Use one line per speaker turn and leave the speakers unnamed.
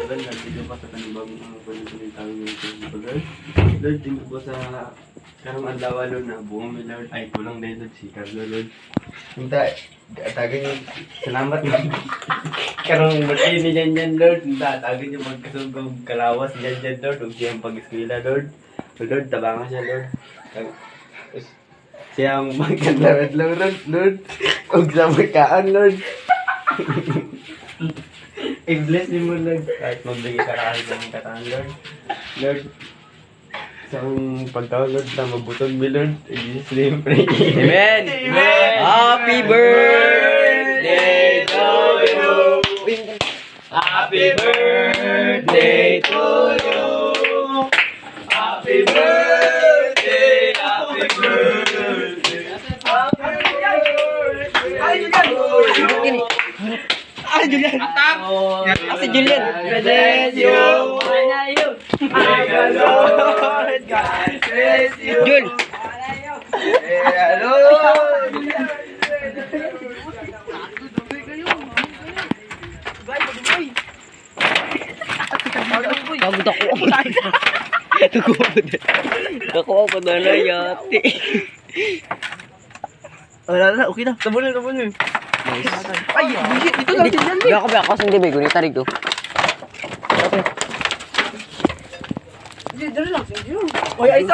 Lord, nandito pa sa kanibang panagsalitaw ng ito, Lord. Lord, tingin po sa karong adlaw, Lord, na buong mi, Lord. Ay, kulang din, Lord, si Carlo, Lord. Hinta, tagan yung salamat, Lord. Karong matini dyan, Lord. Hinta, tagan yung magkasugong kalawas dyan, Lord. Huwag siyang pag-eskwila, Lord. Lord, tabangan siya, Lord. Siyang magkandawad, Lord. Huwag sa magkaan, Lord. I-bless din mo, Lord. Kahit magbigay ka kahit ng kataan, Lord. Lord, isang pagtawag, Lord, na mabutog mi, Lord. In Jesus' name, pray.
Amen!
Amen!
Happy birthday to you!
Happy birthday to you! Happy birthday! Happy birthday!
Ah, Julian! Si Julian!
Bless you! May the Lord God bless you!
Jul!
Hello!
Pagod ako. Ako ako na na yati.
Wala na, okay na. Tabo na. Ay, bullshit. Ito lang, tingnan mo.
Biya ko sing dibe ko ni tarig to.
Dito lang, tingnan mo. Oy, ay,